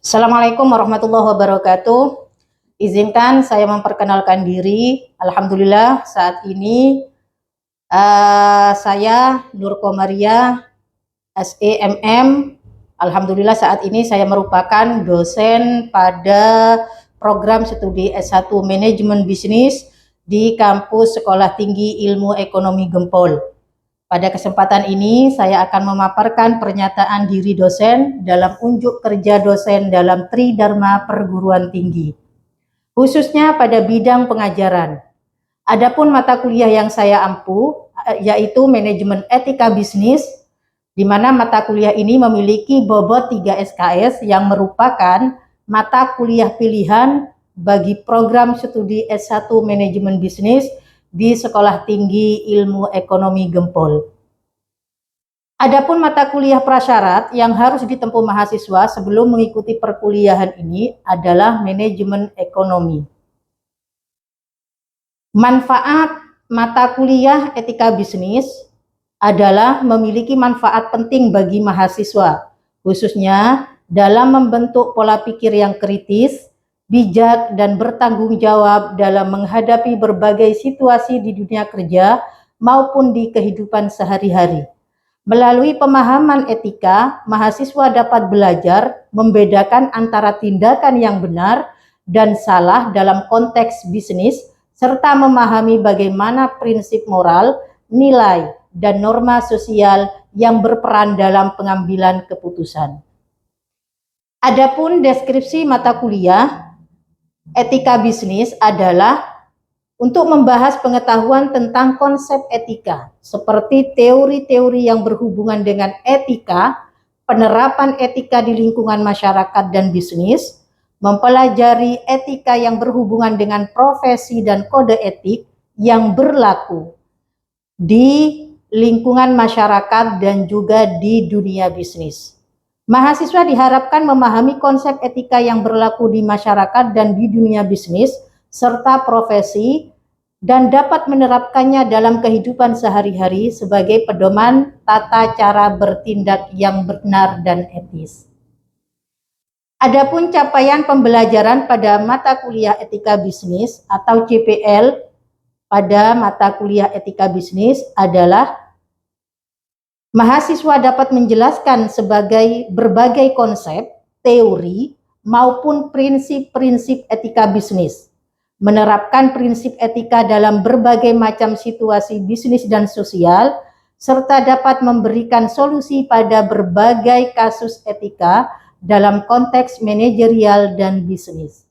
Assalamualaikum warahmatullahi wabarakatuh. Izinkan saya memperkenalkan diri. Alhamdulillah saat ini saya Nur Komaria, SEMM. Alhamdulillah saat ini saya merupakan dosen pada program studi S1 Manajemen Bisnis di kampus Sekolah Tinggi Ilmu Ekonomi Gempol. Pada kesempatan ini, saya akan memaparkan pernyataan diri dosen dalam unjuk kerja dosen dalam Tridharma Perguruan Tinggi, khususnya pada bidang pengajaran. Adapun mata kuliah yang saya ampu, yaitu Manajemen Etika Bisnis, di mana mata kuliah ini memiliki bobot 3 SKS yang merupakan mata kuliah pilihan bagi program studi S1 Manajemen Bisnis di Sekolah Tinggi Ilmu Ekonomi Gempol. Adapun mata kuliah prasyarat yang harus ditempuh mahasiswa sebelum mengikuti perkuliahan ini adalah manajemen ekonomi. Manfaat mata kuliah etika bisnis adalah memiliki manfaat penting bagi mahasiswa, khususnya dalam membentuk pola pikir yang kritis, bijak, dan bertanggung jawab dalam menghadapi berbagai situasi di dunia kerja maupun di kehidupan sehari-hari. Melalui pemahaman etika, mahasiswa dapat belajar membedakan antara tindakan yang benar dan salah dalam konteks bisnis, serta memahami bagaimana prinsip moral, nilai, dan norma sosial yang berperan dalam pengambilan keputusan. Adapun deskripsi mata kuliah etika bisnis adalah untuk membahas pengetahuan tentang konsep etika, seperti teori-teori yang berhubungan dengan etika, penerapan etika di lingkungan masyarakat dan bisnis, mempelajari etika yang berhubungan dengan profesi dan kode etik yang berlaku di lingkungan masyarakat dan juga di dunia bisnis. Mahasiswa diharapkan memahami konsep etika yang berlaku di masyarakat dan di dunia bisnis, serta profesi, dan dapat menerapkannya dalam kehidupan sehari-hari sebagai pedoman tata cara bertindak yang benar dan etis. Adapun capaian pembelajaran pada mata kuliah etika bisnis atau CPL pada mata kuliah etika bisnis adalah mahasiswa dapat menjelaskan sebagai berbagai konsep, teori, maupun prinsip-prinsip etika bisnis, menerapkan prinsip etika dalam berbagai macam situasi bisnis dan sosial, serta dapat memberikan solusi pada berbagai kasus etika dalam konteks manajerial dan bisnis.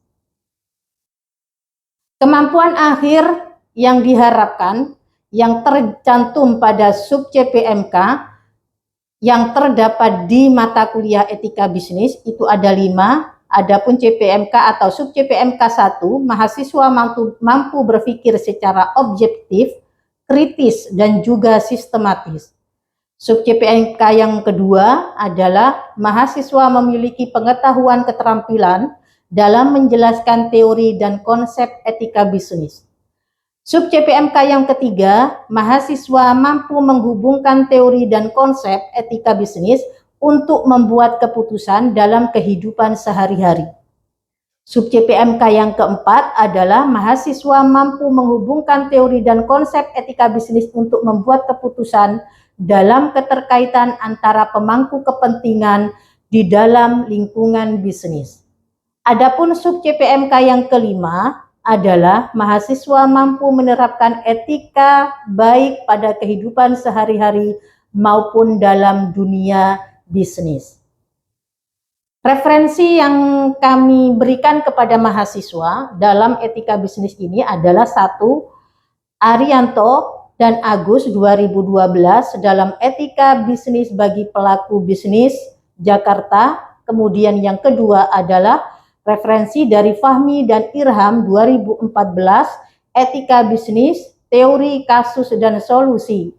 Kemampuan akhir yang diharapkan yang tercantum pada sub CPMK yang terdapat di mata kuliah etika bisnis itu ada 5. Adapun CPMK atau sub CPMK 1, mahasiswa mampu berpikir secara objektif, kritis, dan juga sistematis. Sub CPMK yang kedua adalah mahasiswa memiliki pengetahuan keterampilan dalam menjelaskan teori dan konsep etika bisnis. Sub CPMK yang ketiga, mahasiswa mampu menghubungkan teori dan konsep etika bisnis untuk membuat keputusan dalam kehidupan sehari-hari. Sub CPMK yang keempat adalah mahasiswa mampu menghubungkan teori dan konsep etika bisnis untuk membuat keputusan dalam keterkaitan antara pemangku kepentingan di dalam lingkungan bisnis. Adapun sub CPMK yang kelima adalah mahasiswa mampu menerapkan etika baik pada kehidupan sehari-hari maupun dalam dunia bisnis. Referensi yang kami berikan kepada mahasiswa dalam etika bisnis ini adalah 1. Arianto dan Agus 2012 dalam Etika Bisnis bagi Pelaku Bisnis Jakarta. Kemudian yang kedua adalah referensi dari Fahmi dan Irham 2014 Etika Bisnis, Teori, Kasus, dan Solusi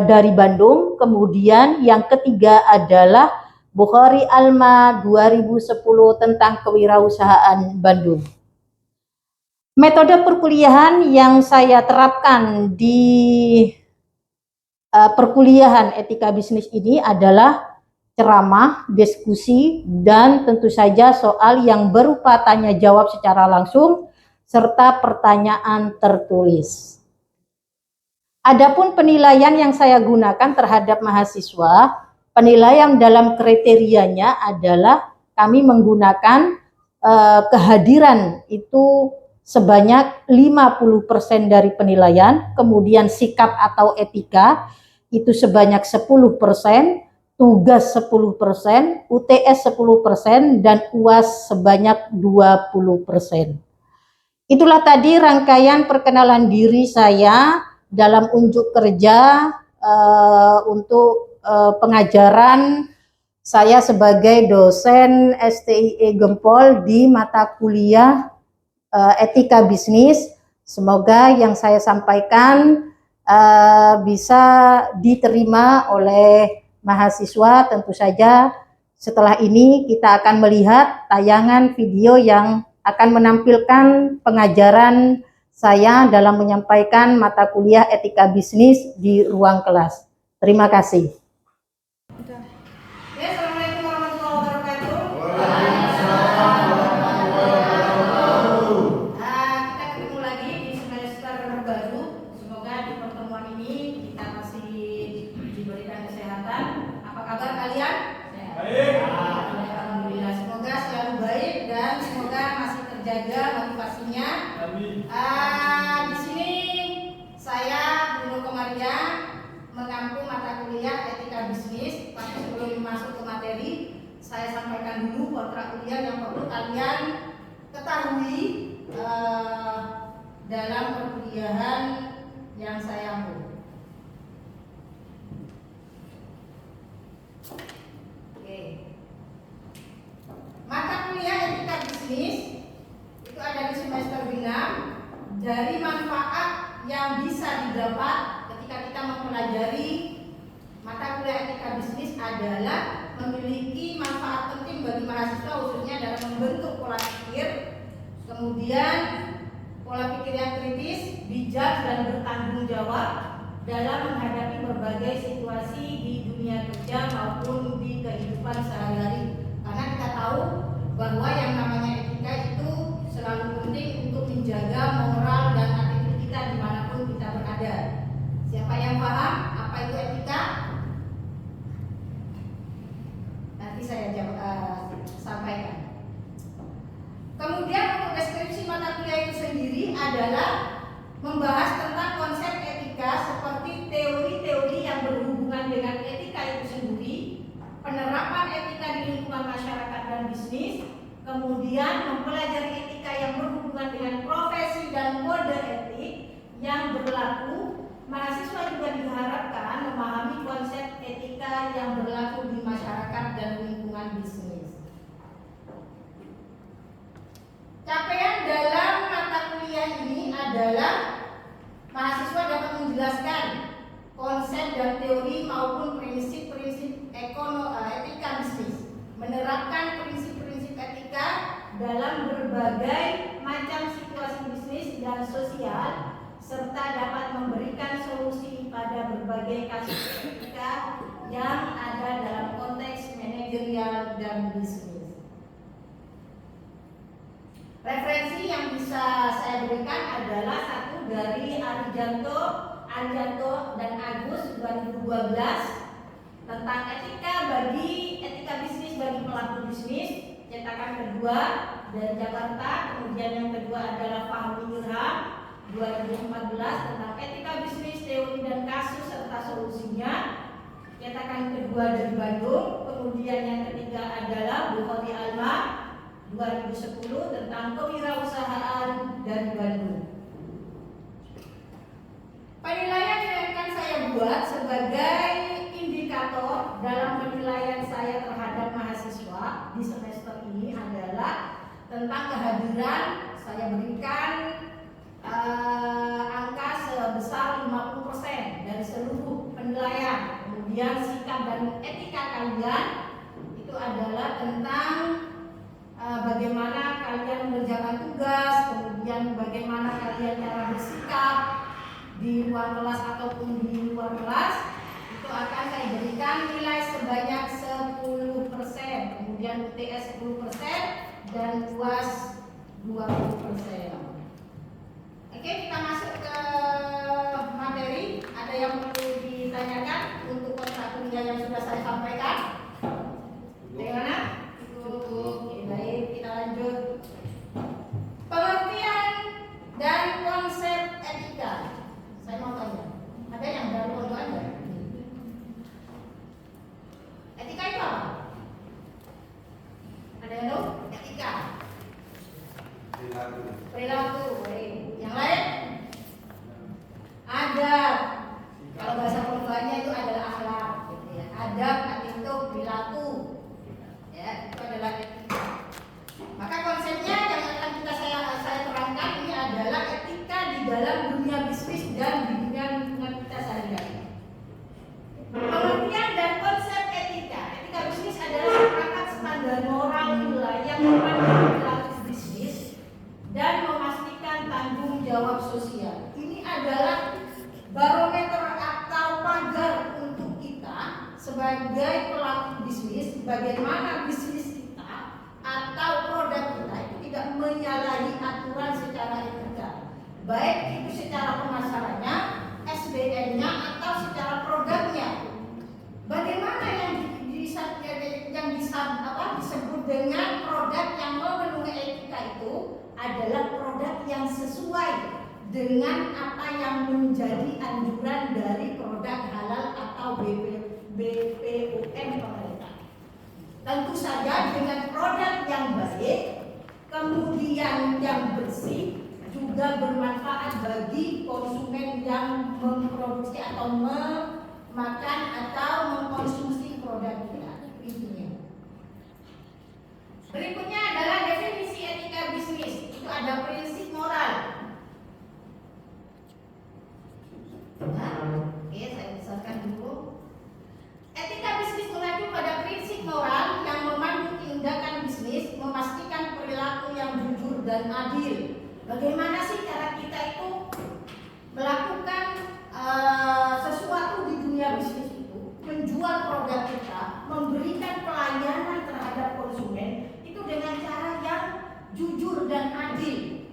dari Bandung. Kemudian yang ketiga adalah Bukhari Alma 2010 tentang kewirausahaan Bandung. Metode perkuliahan yang saya terapkan di perkuliahan etika bisnis ini adalah ceramah, diskusi, dan tentu saja soal yang berupa tanya jawab secara langsung serta pertanyaan tertulis. Adapun penilaian yang saya gunakan terhadap mahasiswa, penilaian dalam kriterianya adalah kami menggunakan kehadiran itu sebanyak 50% dari penilaian, kemudian sikap atau etika itu sebanyak 10%, tugas 10%, UTS 10%, dan UAS sebanyak 20%. Itulah tadi rangkaian perkenalan diri saya dalam unjuk kerja untuk pengajaran saya sebagai dosen STIE Gempol di mata kuliah Etika Bisnis. Semoga yang saya sampaikan bisa diterima oleh mahasiswa. Tentu saja setelah ini kita akan melihat tayangan video yang akan menampilkan pengajaran saya dalam menyampaikan mata kuliah Etika Bisnis di ruang kelas. Terima kasih. Assalamualaikum warahmatullahi wabarakatuh. Kita ketemu lagi di semester baru. Semoga di pertemuan ini kita masih diberikan kesehatan. Apa kabar kalian? Baik. Alhamdulillah. Semoga selalu baik dan semoga masih terjaga motivasinya. Amin. Di sini saya Bruno Komaria mengampu mata kuliah Etika Bisnis. Tapi sebelum masuk ke materi, saya sampaikan dulu kontrak kuliah yang perlu kalian ketahui dalam perkuliahan yang saya ambil. Oke. Mata kuliah Etika Bisnis itu ada di semester 6. Dari manfaat yang bisa didapat ketika kita mempelajari mata kuliah Etika Bisnis adalah memiliki manfaat penting bagi mahasiswa, khususnya dalam membentuk pola pikir, kemudian pola pikir yang kritis, bijak, dan bertanggung jawab dalam menghadapi berbagai situasi di dunia kerja maupun di kehidupan sehari-hari. Karena kita tahu bahwa yang namanya etika itu selalu penting untuk menjaga moral dan attitude kita dimanapun kita berada. Siapa yang paham apa itu etika? Nanti saya sampaikan. Kemudian untuk deskripsi mata kuliah itu sendiri adalah membahas tentang konsep etika seperti teori-teori yang berhubungan dengan etika itu sendiri, penerapan etika di lingkungan masyarakat dan bisnis, kemudian mempelajari etika yang berhubungan dengan profesi dan kode etik yang berlaku. Mahasiswa juga diharapkan memahami konsep etika yang berlaku di masyarakat dan lingkungan bisnis. Capaian dalam mata kuliah ini adalah mahasiswa dapat menjelaskan konsep dan teori maupun prinsip-prinsip etika bisnis, menerapkan prinsip-prinsip etika dalam berbagai macam situasi bisnis dan sosial, serta dapat memberikan solusi pada berbagai kasus etika yang ada dalam konteks manajerial dan bisnis. Referensi yang bisa saya berikan adalah satu dari Arijanto dan Agus 2012 tentang etika bisnis bagi pelaku bisnis, cetakan kedua dari Jakarta. Kemudian yang kedua adalah Fahmi Ilham 2014 tentang etika bisnis, teori dan kasus serta solusinya, cetakan kedua dari Bandung. Kemudian yang ketiga adalah Bukhari Alma 2010 tentang kewirausahaan dari Bandung. Penilaian yang akan saya buat sebagai indikator dalam penilaian saya terhadap mahasiswa di semester ini adalah tentang kehadiran. Saya berikan angka sebesar 50% dari seluruh penilaian. Kemudian sikap dan etika kalian itu adalah tentang bagaimana kalian mengerjakan tugas, kemudian bagaimana kalian cara bersikap di luar kelas ataupun di luar kelas. Itu akan saya berikan nilai sebanyak 10. 10%, kemudian UTS 10%, dan UAS 20%. Oke, kita masuk ke materi. Ada yang perlu ditanyakan untuk kontrak kuliah yang sudah saya sampaikan? Bagaimana? Cukup. Oke, baik, kita lanjut. Pengertian dari konsep etika. Saya mau tanya, ada yang baru untuk Anda? Etika itu apa? Ada yang tahu? Etika. Perilaku. Baik. Yang lain? Adab. Kalau bahasa perempuannya itu adalah akhlak. Gitu ya. Adab itu perilaku. Ya, itu adalah etika. Maka konsepnya yang akan saya terangkan ini adalah etika di dalam dunia bisnis dan di dunia lingkungan kita sehari-hari. Pengertian dan konsep etika. Etika bisnis adalah seperangkat standar moral nilai yang memandu perilaku bisnis dan memastikan tanggung jawab sosial. Ini adalah barometer atau pagar untuk kita sebagai pelaku bisnis, bagaimana bisnis kita atau produk kita itu tidak menyalahi aturan secara etika, baik itu secara pemasarannya, SDM-nya atau secara produknya. Bagaimana yang disebut dengan produk yang memenuhi etika itu adalah produk yang sesuai dengan apa yang menjadi anjuran dari produk halal atau BPOM pemerintah. Tentu saja dengan produk yang baik, kemudian yang bersih, juga bermanfaat bagi konsumen yang memproduksi atau memakan atau mengkonsumsi produk kita. Berikutnya adalah definisi etika bisnis. Itu ada prinsip moral. Oke, saya besarkan dulu. Etika bisnis mengacu pada prinsip moral yang memandu tindakan bisnis, memastikan perilaku yang jujur dan adil. Bagaimana sih cara kita itu melakukan sesuatu di dunia bisnis itu, menjual produk kita, memberikan pelayanan terhadap konsumen itu dengan cara yang jujur dan adil.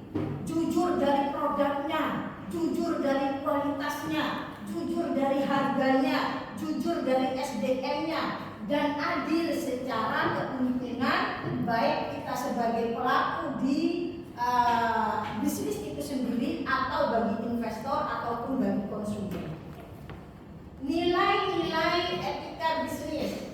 Jujur dari produknya, jujur dari kualitasnya, jujur dari harganya, jujur dari SDM-nya, dan adil secara kepemimpinan baik kita sebagai pelaku di bisnis itu sendiri atau bagi investor ataupun bagi konsumen. Nilai-nilai etika bisnis.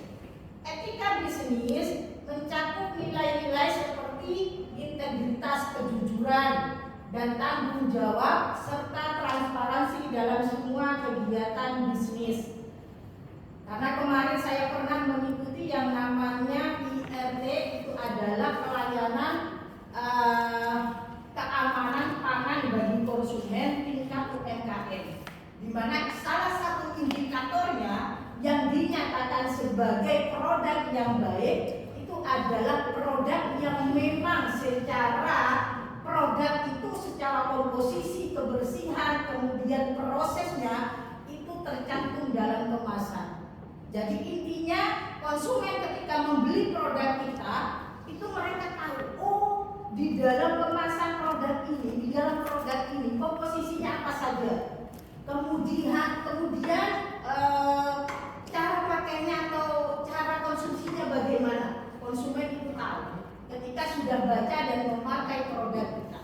Etika bisnis mencakup nilai-nilai seperti integritas, kejujuran, dan tanggung jawab serta transparansi dalam semua kegiatan bisnis. Karena kemarin saya pernah mengikuti yang namanya IRT, itu adalah pelayanan keamanan pangan bagi konsumen tingkat UMKM, di mana salah satu indikatornya yang dinyatakan sebagai produk yang baik itu adalah produk yang memang secara produk itu secara komposisi, kebersihan, kemudian prosesnya itu tercantum dalam kemasan. Jadi intinya konsumen ketika membeli produk kita itu mereka tahu, oh di dalam kemasan produk ini, di dalam produk ini komposisinya apa saja, kemudian cara pakainya atau cara konsumsinya bagaimana, konsumen itu tahu ketika sudah baca dan memakai produk kita.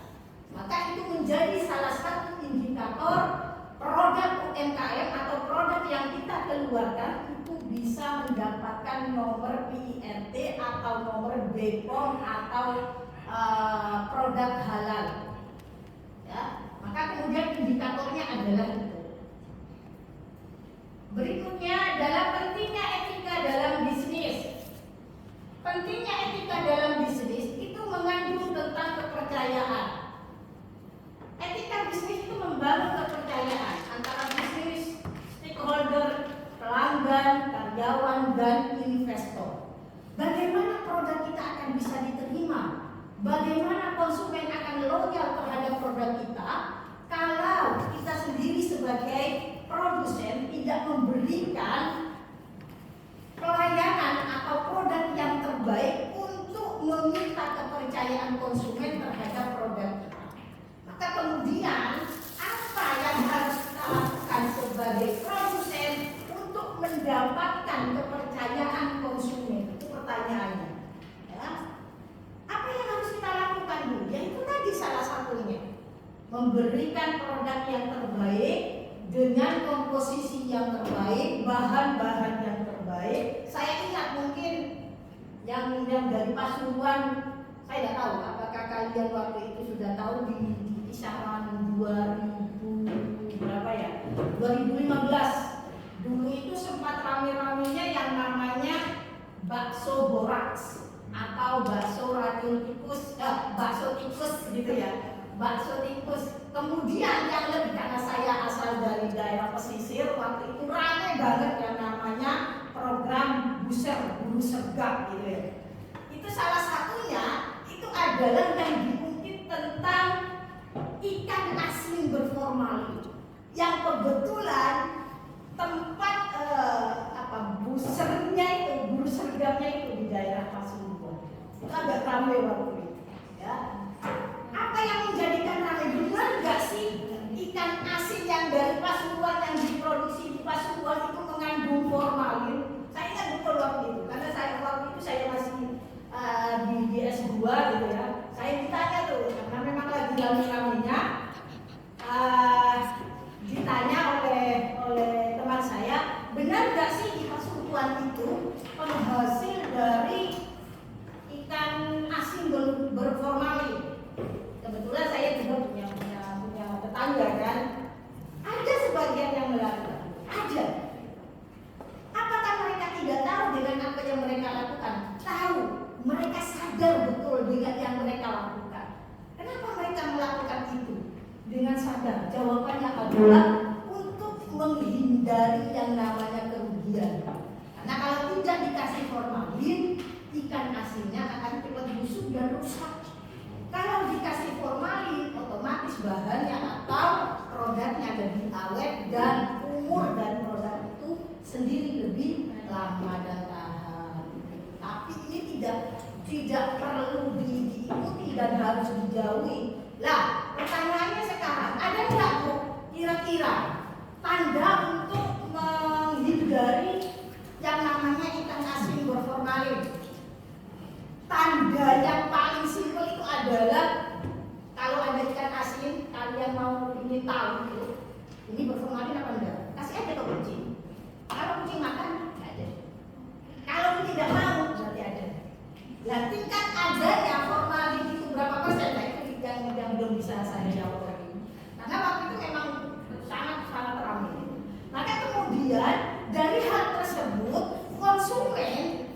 Maka itu menjadi salah satu indikator produk UMKM atau produk yang kita keluarkan itu bisa mendapatkan nomor PIRT atau nomor BPOM atau produk halal. Ya, maka kemudian indikatornya adalah itu. Berikutnya adalah pentingnya etika dalam bisnis. Pentingnya etika dalam bisnis itu mengandung tentang kepercayaan. Etika bisnis itu membangun kepercayaan antara bisnis, stakeholder, pelanggan, karyawan, dan investor. Bagaimana produk kita akan bisa diterima? Bagaimana konsumen akan loyal terhadap produk kita kalau kita sendiri sebagai produsen tidak memberikan pelayanan atau sebagai produsen untuk mendapatkan kepercayaan konsumen? Itu pertanyaannya. Ya. Apa yang harus kita lakukan dulu? Ya itu tadi salah satunya, memberikan produk yang terbaik dengan komposisi yang terbaik, bahan-bahan yang terbaik. Saya ingat mungkin yang dari Pasuruan, saya tidak tahu apakah kalian waktu itu sudah tahu di kisaran 2000 berapa ya? 2015. Dulu itu sempat rame-ramenya yang namanya bakso boraks atau bakso racun tikus, bakso tikus gitu ya. Bakso tikus. Kemudian yang lebih, karena saya asal dari daerah pesisir, waktu itu ramai banget yang namanya program buser bulu sergap gitu ya. Itu salah satunya itu adalah yang diungkit tentang ikan asin berformalin yang kebetulan tempat busernya itu, bulu sergapnya itu di daerah Pasuruan. Itu agak ramai waktu itu ya. Apa yang menjadikan ramai? Benar nggak sih ikan asin yang dari Pasuruan yang diproduksi di Pasuruan itu mengandung formalin? Saya ingat betul waktu itu, karena waktu itu saya masih di S2 gitu ya. Saya ditanya tuh, karena memang lagi rame-ramenya, ditanya oleh teman saya, benar nggak sih di Pasuruan itu penghasil dari ikan asin berformalin? Kebetulan saya juga punya tetangga kan, ada sebagian yang melakukan, ada. Apakah mereka tidak tahu dengan apa yang mereka lakukan? Tahu, mereka sadar betul dengan yang mereka lakukan. Kenapa mereka melakukan itu dengan sadar? Jawabannya adalah untuk menghindari yang namanya kerugian. Karena kalau tidak dikasih formalin, ikan asinnya akan cepat busuk dan rusak. Kalau dikasih formalin, otomatis bahannya atau produknya lebih awet dan umur dan produk itu sendiri lebih lama dan tahan. Tapi ini tidak perlu diikuti dan harus dijauhi. Lah, pertanyaannya sekarang, ada nggak Bu kira-kira tanda untuk menghindari yang namanya ikan asin berformalin? Tanda yang paling simpel itu adalah kalau ada ikan asin, kalian mau ini tahu itu, ini berformalin apa enggak? Kasih aja ke kucing. Kalau kucing makan, ada. Kalau tidak mau, berarti ada. Nah, tingkat adanya formalin itu berapa persen? Nah, itu yang belum bisa saya jawab lagi. Karena waktu itu memang sangat ramai. Maka kemudian dari hal tersebut, konsumen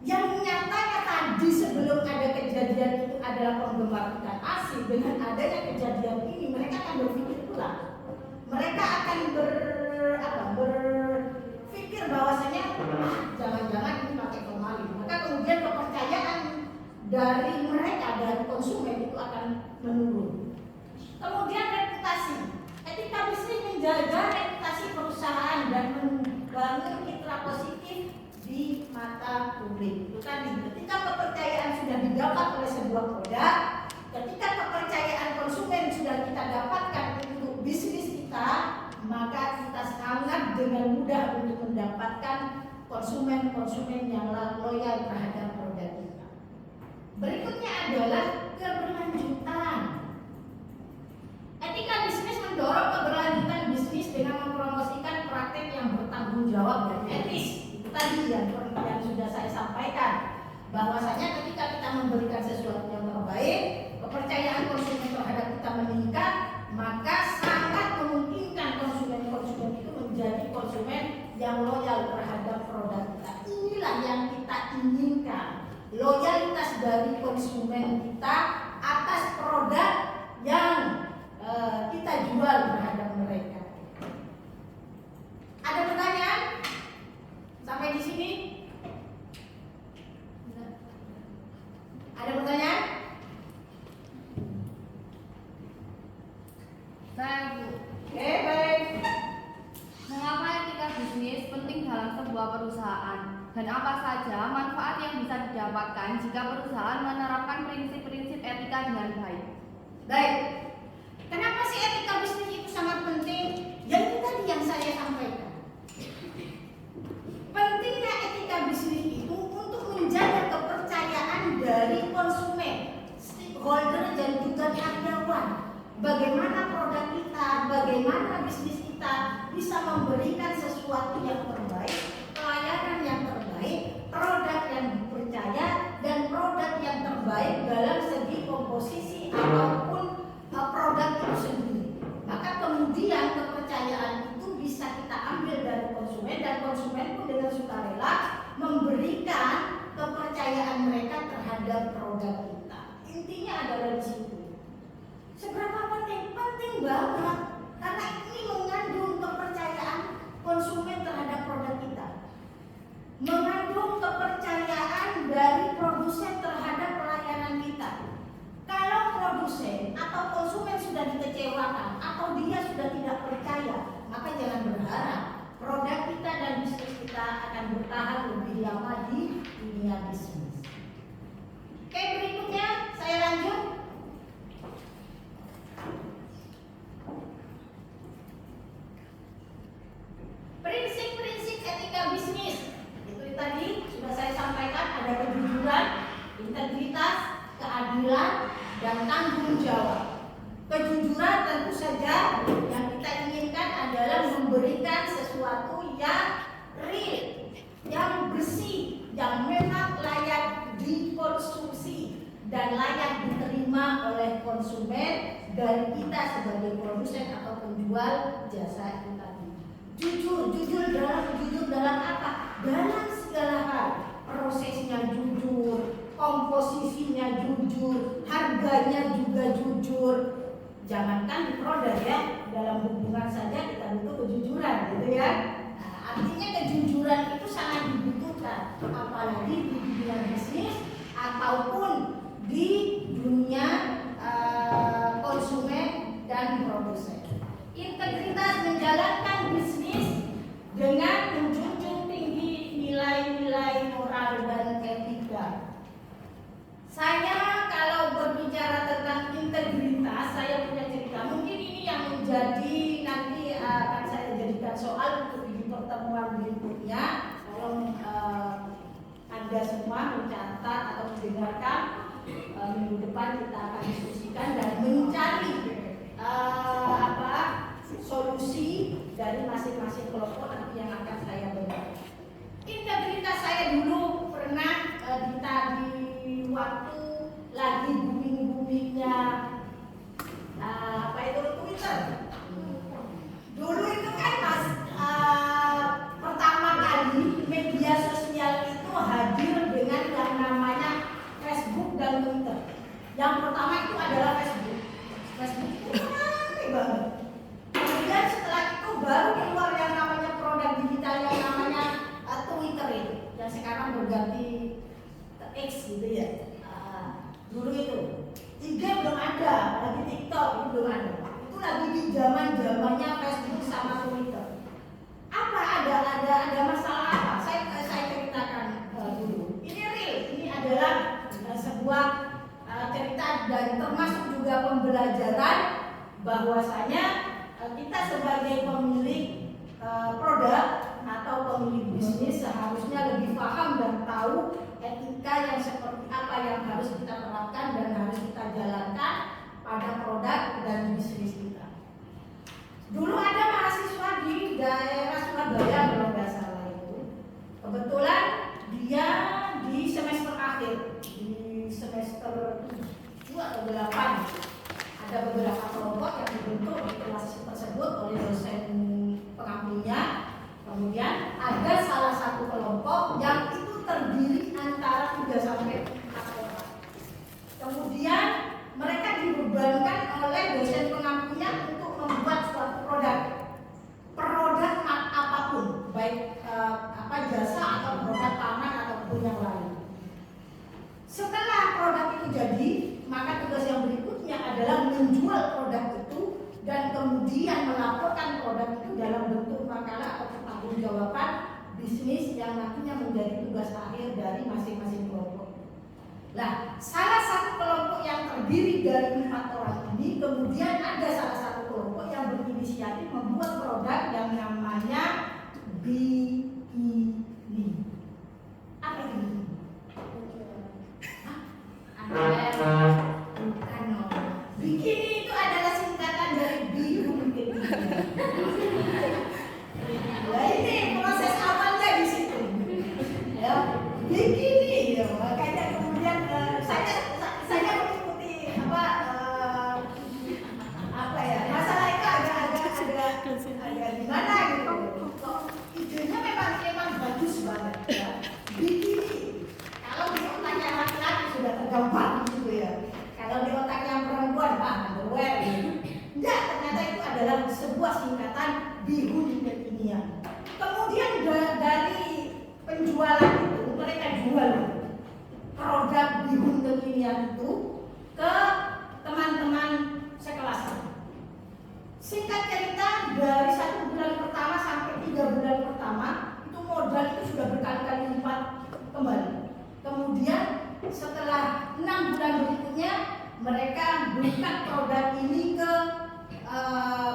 yang nyatanya tadi sebelum ada kejadian itu adalah penggemar ikan asin, dengan adanya kejadian ini mereka akan berpikir ulang. Mereka akan berpikir bahwasanya jangan-jangan ini pakai formalin. Maka kemudian kepercayaan dari mereka, dari konsumen itu akan menurun. Kemudian reputasi, etika bisnis menjaga reputasi perusahaan dan membangun citra positif di mata publik. Itu tadi, ketika kepercayaan sudah didapat oleh sebuah produk, ketika kepercayaan konsumen sudah kita dapatkan untuk bisnis kita, maka kita sangat dengan mudah untuk mendapatkan konsumen-konsumen yang loyal terhadap produk kita. Berikutnya adalah keberlanjutan. Etika bisnis mendorong keberlanjutan bisnis dengan mempromosikan praktek yang bertanggung jawab dan etis. Tadi yang sudah saya sampaikan, bahwasanya ketika kita memberikan sesuatu yang terbaik, kepercayaan konsumen terhadap kita meningkat, maka sangat memungkinkan konsumen-konsumen itu menjadi konsumen yang loyal terhadap produk kita. Inilah yang kita inginkan, loyalitas dari konsumen kita atas produk yang kita jual terhadap mereka. Ada pertanyaan? Sampai di sini? Ada pertanyaan? Saya Bu. Oke, baik. Mengapa etika bisnis penting dalam sebuah perusahaan? Dan apa saja manfaat yang bisa didapatkan jika perusahaan menerapkan prinsip-prinsip etika dengan baik? Baik. Kenapa sih etika bisnis itu sangat penting? Ya itu tadi yang saya sampaikan. ada kejujuran, integritas, keadilan, dan tanggung jawab. Kejujuran tentu saja yang kita inginkan adalah memberikan sesuatu yang real, yang bersih, yang memang layak dikonsumsi dan layak diterima oleh konsumen dari kita sebagai produsen atau penjual jasa itu tadi. Jujur dalam apa? Dalam segala hal. Prosesnya jujur, komposisinya jujur, harganya juga jujur. Jangankan di produk ya, dalam hubungan saja kita butuh kejujuran gitu ya. Nah, artinya kejujuran itu sangat dibutuhkan, apalagi di dunia bisnis ataupun di dunia konsumen dan produsen. Integritas menjalankan bisnis dengan menjunjung tinggi nilai-nilai moral dan etika. Saya kalau berbicara tentang integritas, saya punya cerita. Mungkin ini yang menjadi nanti akan saya jadikan soal untuk di pertemuan berikutnya. Kalau Anda semua mencatat atau mendengarkan, minggu depan kita akan diskusikan dan mencari solusi dari masing-masing kelompok nanti yang akan saya berikan. Integritas saya dulu pernah di waktu lagi booming-boomingnya Twitter. Dulu itu kan pertama kali media sosial itu hadir dengan yang namanya Facebook dan Twitter. Yang pertama itu adalah Facebook. Facebook itu ramai banget. Kemudian setelah itu baru keluar yang namanya produk digital yang namanya Twitter itu, yang sekarang berganti X gitu ya. Dulu itu IG belum ada, lagi TikTok itu belum ada. Itu lagi di zaman-zamannya Facebook sama Twitter. Apa ada masalah apa? Saya ceritakan dulu. Ini real, ini adalah sebuah cerita dan termasuk juga pembelajaran bahwasanya kita sebagai pemilik produk atau pemilik bisnis seharusnya lebih paham dan tahu etika yang seperti apa yang harus kita terapkan dan harus kita jalankan pada produk dan bisnis kita. Dulu ada mahasiswa di daerah Surabaya kalau nggak salah itu. Kebetulan dia di semester akhir, di semester 7 atau 8. Ada beberapa kelompok yang dibentuk di kelas tersebut oleh dosen pengampunya. Kemudian ada salah satu kelompok yang itu terdiri antara 3 sampai 4 orang. Kemudian mereka dibebankan oleh dosen pengampunya untuk membuat suatu produk apapun, baik jasa atau produk pangan ataupun yang lain. Setelah produk itu jadi, maka tugas yang berikutnya adalah menjual produk itu dan kemudian melaporkan produk itu dalam bentuk makalah atau pertanggungjawaban bisnis yang nantinya menjadi tugas akhir dari masing-masing kelompok. Nah, salah satu kelompok yang terdiri dari 4 orang ini, kemudian ada salah satu kelompok yang berinisiatif membuat produk yang namanya bikini. Apa itu? Bikini itu adalah singkatan dari bihun bikini. Nah, ini proses awalnya di situ. Ya, bikini ya, makanya kemudian saya mengikuti masalah itu agak gimana gitu. Kok idenya memang bagus banget ya. Bikini. Kalau di otaknya laki-laki sudah tergambar gitu ya. Kalau di otaknya perempuan, underwear gitu. Enggak, ternyata itu adalah sebuah singkatan bihun kekinian. Kemudian dari penjualan itu mereka jual produk bihun kekinian itu ke teman-teman sekelas. Singkat cerita, dari 1 bulan pertama sampai 3 bulan pertama itu modal itu sudah berkali-kali lipat kembali. Kemudian setelah 6 bulan berikutnya mereka berikan produk ini ke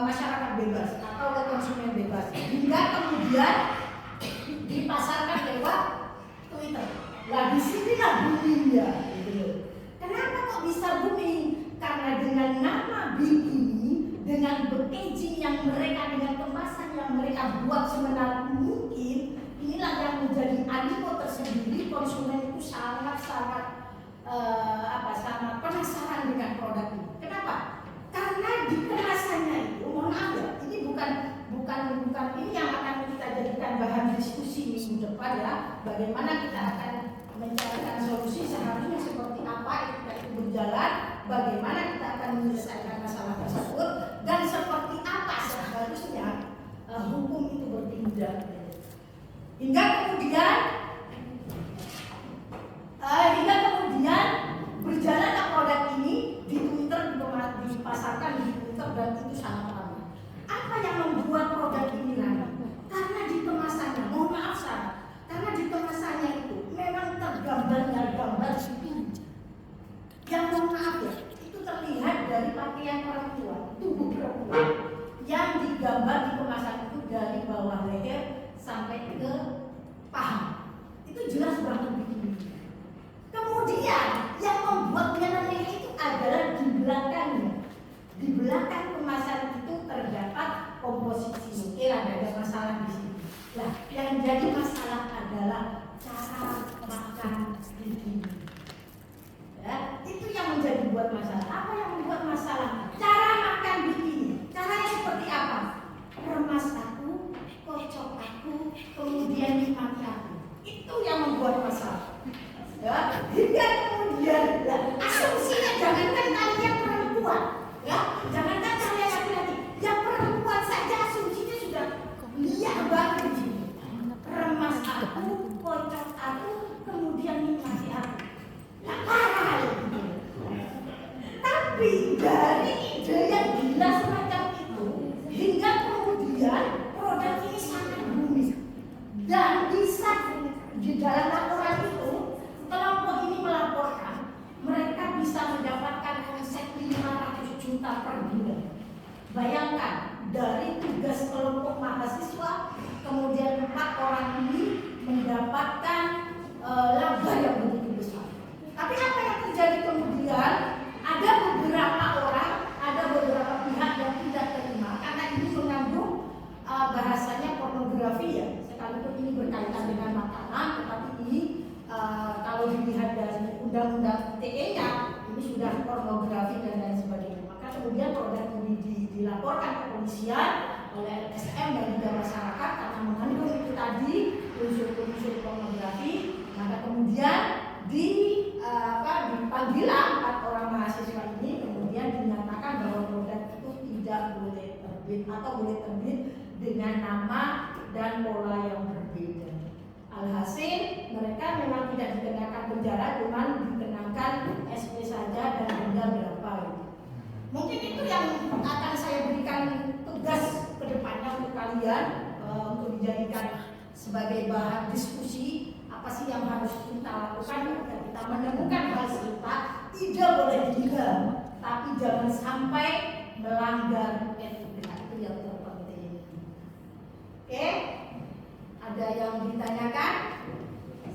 masyarakat bebas atau ke konsumen bebas, hingga kemudian dipasarkan lewat Twitter. Nah disinilah boomingnya gitu loh. Kenapa kok bisa booming? Karena dengan nama bikini, dengan packaging yang mereka, dengan kemasan yang mereka buat semenarik mungkin, inilah yang menjadi animo tersendiri. Konsumen itu sangat-sangat sangat penasaran dengan produk ini. Kenapa? Karena di kemasannya itu, mohon maaf ya, ini bukan ini yang akan kita jadikan bahan diskusi minggu depan ya. Bagaimana kita akan mencarikan solusi, seharusnya seperti apa ketika itu berjalan, bagaimana kita akan menyelesaikan masalah tersebut, dan seperti apa seharusnya hukum itu bertindak. Hingga kemudian berjalanlah produk ini di Twitter, dipasarkan di Twitter, dan itu sangat ramai. Apa yang membuat produk ini ramai? Karena di kemasannya, mohon maaf Sarah, karena di kemasannya itu memang tergambarnya gambar bikini. Yang mohon maaf ya, itu terlihat dari pakaian perempuan, tubuh perempuan yang digambar di kemasan itu dari bawah leher sampai ke paha. Itu jelas banget bikini. Kemudian yang membuatnya aneh itu adalah di belakangnya. Di belakang kemasan itu terdapat komposisi. Mungkin ada masalah di sini. Nah, yang jadi masalah adalah cara makan bikini. Ya, itu yang menjadi buat masalah. Apa yang membuat masalah? Cara makan bikini. Caranya seperti apa? Remas aku, kocok aku, kemudian nikmati aku. Itu yang membuat masalah. Ya, hingga kemudian asumsinya jangankan kalian perempuan, ya, jangankan kalian laki-laki, yang perempuan saja asumsinya sudah liar banget di sini. Remas aku, kocok aku, kemudian nikmati aku. Nah, parah gitu. Tapi dari ide yang gila semacam itu, hingga kemudian produk ini sangat booming dan bisa di dalam laporan itu. Kelompok ini melaporkan mereka bisa mendapatkan omset 500 juta per bulan. Bayangkan, dari tugas kelompok mahasiswa, kemudian 4 orang ini mendapatkan laba yang begitu besar. Tapi apa yang terjadi kemudian? Ada beberapa orang, ada beberapa pihak yang tidak terima karena ini mengandung bahasanya pornografi ya. Sekalipun ini berkaitan dengan makanan, tetapi ini kalau dilihat dari undang-undang ITE-nya ini sudah pornografi dan lain sebagainya. Maka kemudian produk ini dilaporkan ke kepolisian oleh LSM dan juga masyarakat karena mengandung itu tadi unsur-unsur pornografi. Maka kemudian dipanggilah 4 orang mahasiswa ini, kemudian dinyatakan bahwa produk itu tidak boleh terbit atau boleh terbit dengan nama dan pola yang berbeda. Alhasil mereka memang tidak dikenakan penjara, cuma dikenakan SP saja dan denda berapa gitu. Mungkin itu yang akan saya berikan tugas ke depannya untuk kalian, untuk dijadikan sebagai bahan diskusi. Apa sih yang harus kita lakukan ketika kita menemukan hal serupa? Tidak boleh dihilang, tapi jangan sampai melanggar etika, itu yang terpenting. Oke? Ada yang ditanyakan?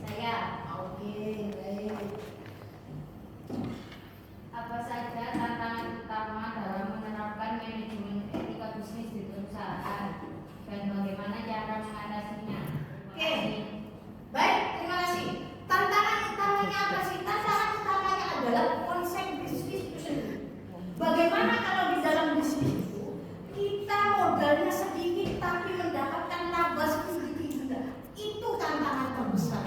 Saya? Oke, baik. Apa saja tantangan utama dalam menerapkan manajemen etika bisnis di perusahaan dan bagaimana cara mengatasinya? Oke, baik, terima kasih. Tantangan utamanya apa sih? Tantangan utamanya adalah konsep bisnis itu sendiri. Bagaimana kalau di dalam bisnis itu kita modalnya sedikit tapi mendapatkan laba setinggi itu tantangan terbesar.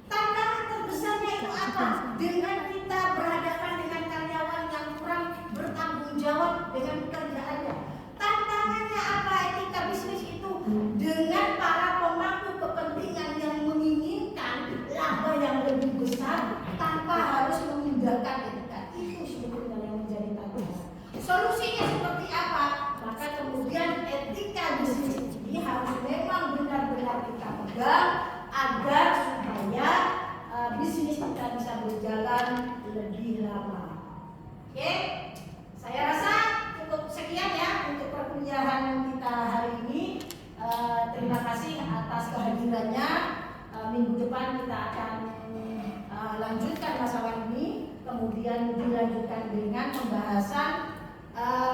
Tantangan terbesarnya itu apa? Dengan kita berhadapan dengan karyawan yang kurang bertanggung jawab dengan pekerjaannya. Tantangannya apa etika bisnis itu? Dengan para pemangku kepentingan yang menginginkan laba yang lebih besar tanpa harus memindahkan etika. Itu sebetulnya yang menjadi tantangan. Solusinya seperti apa? Maka kemudian etika bisnis ini harus memang benar-benar kita pegang agar supaya bisnis kita bisa berjalan lebih lama. Oke, saya rasa cukup sekian ya untuk perkuliahan kita hari ini. Terima kasih atas kehadirannya. minggu depan kita akan lanjutkan masalah ini, kemudian dilanjutkan dengan pembahasan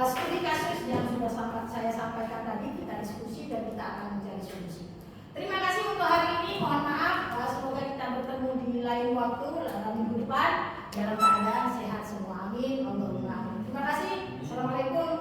studi kasus yang sudah saya sampaikan tadi. Kita diskusi dan kita akan mencari solusi. Terima kasih untuk hari ini. Mohon maaf, semoga kita bertemu di lain waktu minggu depan dalam keadaan sehat semua. Amin. Allahumma amin. Terima kasih. Assalamualaikum.